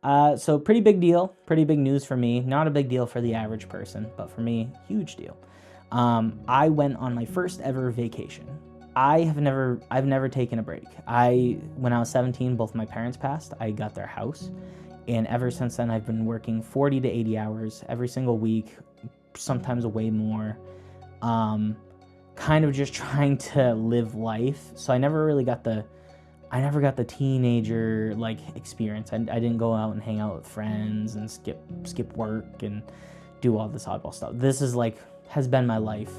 So pretty big deal, pretty big news for me. Not a big deal for the average person, but for me, huge deal. I went on my first ever vacation. I've never taken a break. When I was 17, both my parents passed. I got their house, and ever since then, I've been working 40 to 80 hours every single week, sometimes way more. Um, Kind of just trying to live life. So I never got the teenager like experience. I didn't go out and hang out with friends and skip work and do all this oddball stuff. This is like has been my life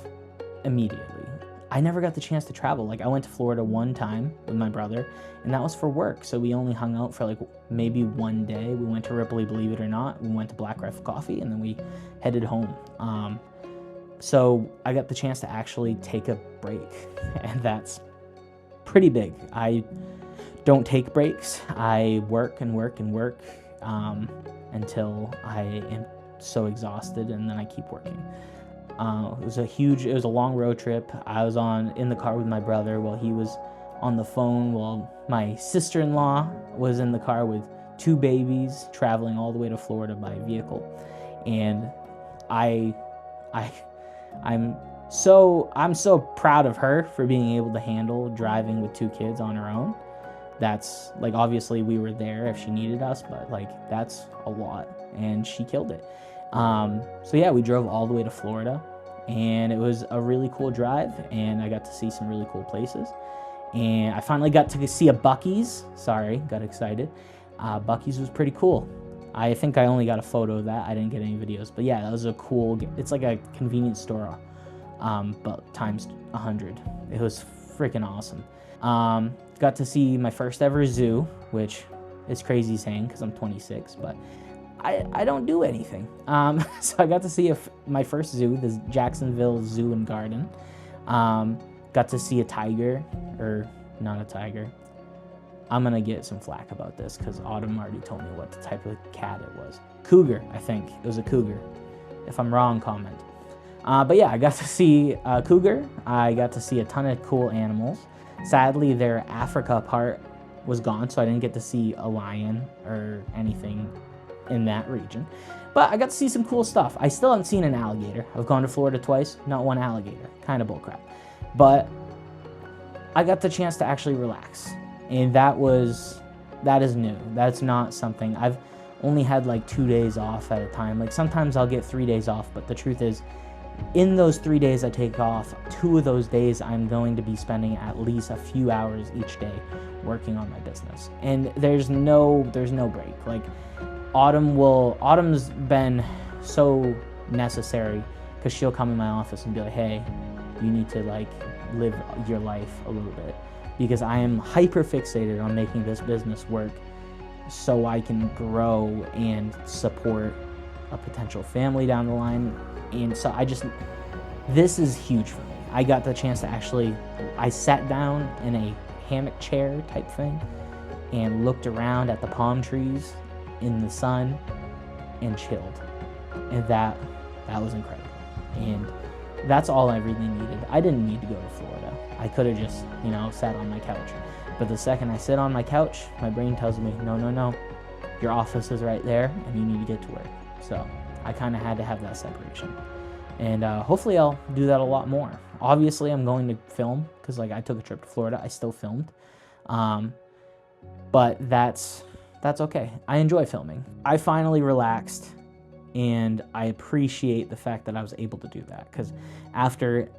immediately. I never got the chance to travel. Like I went to Florida one time with my brother, and that was for work. So we only hung out for like maybe one day. We went to Ripley, believe it or not. We went to Black Rifle Coffee, and then we headed home. So I got the chance to actually take a break, and that's pretty big. I don't take breaks. I work and work and work until I am so exhausted, and then I keep working. It was a long road trip. I was in the car with my brother while he was on the phone, while my sister-in-law was in the car with two babies traveling all the way to Florida by vehicle. And I, I, I'm so proud of her for being able to handle driving with two kids on her own. That's like, obviously we were there if she needed us, but like that's a lot, and she killed it. So yeah, we drove all the way to Florida, and it was a really cool drive, and I got to see some really cool places. And I finally got to see a Buc-ee's. Sorry, got excited. Buc-ee's was pretty cool. I think I only got a photo of that. I didn't get any videos, but yeah, that was it's like a convenience store, but times 100. It was freaking awesome. Got to see my first ever zoo, which is crazy saying because I'm 26, but I don't do anything. So I got to see my first zoo, the Jacksonville Zoo and Garden. Got to see a tiger, or not a tiger. I'm going to get some flack about this because Autumn already told me what the type of cat it was. Cougar, I think. It was a cougar. If I'm wrong, comment. But yeah, I got to see a cougar. I got to see a ton of cool animals. Sadly, their Africa part was gone, so I didn't get to see a lion or anything in that region. But I got to see some cool stuff. I still haven't seen an alligator. I've gone to Florida twice, not one alligator. Kind of bullcrap. But I got the chance to actually relax. And that is new. That's not something. I've only had like 2 days off at a time. Like sometimes I'll get 3 days off, but the truth is, in those 3 days I take off, 2 of those days I'm going to be spending at least a few hours each day working on my business. And there's no break. Like Autumn's been so necessary because she'll come in my office and be like, hey, you need to like live your life a little bit, because I am hyper fixated on making this business work so I can grow and support a potential family down the line. And so this is huge for me. I got the chance to I sat down in a hammock chair type thing and looked around at the palm trees in the sun and chilled. And that was incredible. And that's all I really needed. I didn't need to go to Florida. I could have just, sat on my couch. But the second I sit on my couch, my brain tells me, no, your office is right there and you need to get to work. So I kind of had to have that separation. And hopefully I'll do that a lot more. Obviously, I'm going to film because I took a trip to Florida. I still filmed. But that's okay. I enjoy filming. I finally relaxed, and I appreciate the fact that I was able to do that, because after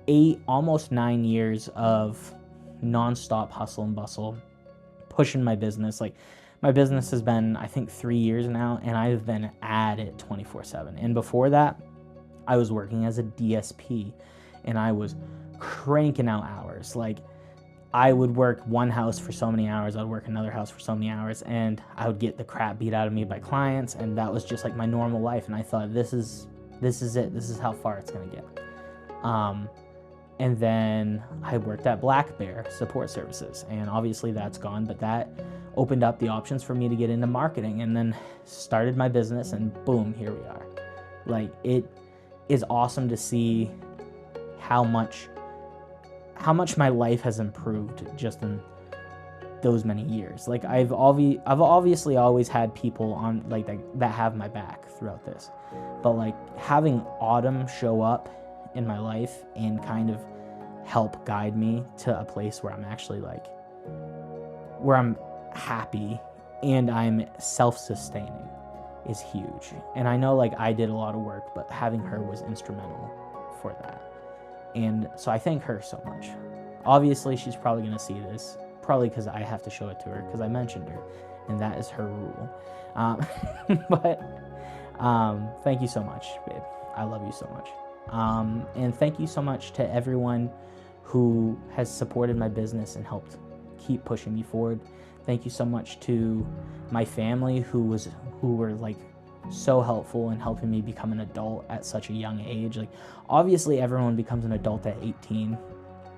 almost 9 years of nonstop hustle and bustle, pushing my business, my business has been, I think, 3 years now, and I've been at it 24/7. And before that, I was working as a DSP, and I was cranking out hours. I would work one house for so many hours, I'd work another house for so many hours, and I would get the crap beat out of me by clients, and that was just my normal life. And I thought, this is it. This is how far it's gonna get. And then I worked at Black Bear Support Services, and obviously that's gone, but that opened up the options for me to get into marketing, and then started my business, and boom, here we are. It is awesome to see how much my life has improved just in those many years. Like I've obviously always had people on like that have my back throughout this, but like having Autumn show up in my life and kind of help guide me to a place where I'm actually like, where I'm happy and I'm self-sustaining is huge. And I know like I did a lot of work, but having her was instrumental for that. And so I thank her so much. Obviously she's probably going to see this, probably because I have to show it to her because I mentioned her, and that is her rule. But thank you so much, babe. I love you so much. And thank you so much to everyone who has supported my business and helped keep pushing me forward. Thank you so much to my family who were like so helpful in helping me become an adult at such a young age. Like obviously everyone becomes an adult at 18.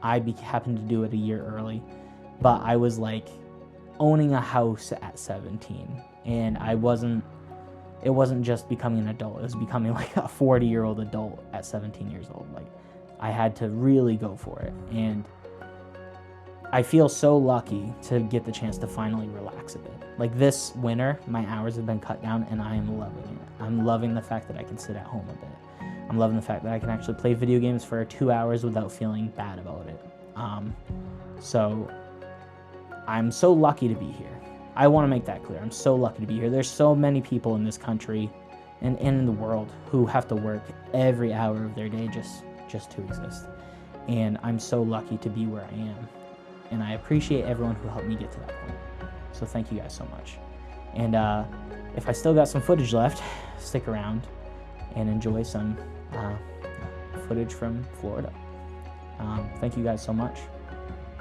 I happened to do it a year early, but I was like owning a house at 17, and it wasn't just becoming an adult, it was becoming like a 40-year-old adult at 17 years old. Like I had to really go for it, and I feel so lucky to get the chance to finally relax a bit. Like this winter, my hours have been cut down and I am loving it. I'm loving the fact that I can sit at home a bit. I'm loving the fact that I can actually play video games for 2 hours without feeling bad about it. So I'm so lucky to be here. I want to make that clear. I'm so lucky to be here. There's so many people in this country and in the world who have to work every hour of their day just to exist. And I'm so lucky to be where I am. And I appreciate everyone who helped me get to that point. So thank you guys so much. And if I still got some footage left, stick around and enjoy some footage from Florida. Thank you guys so much.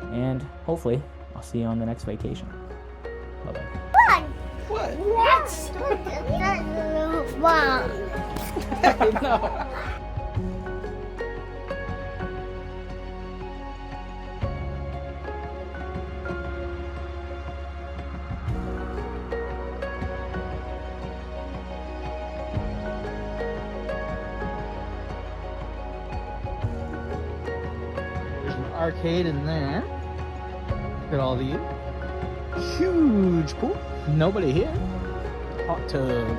And hopefully I'll see you on the next vacation. Bye-bye. What? That's wrong. No. There's an arcade in there. Look at all these. Huge pool. Nobody here. Hot tub.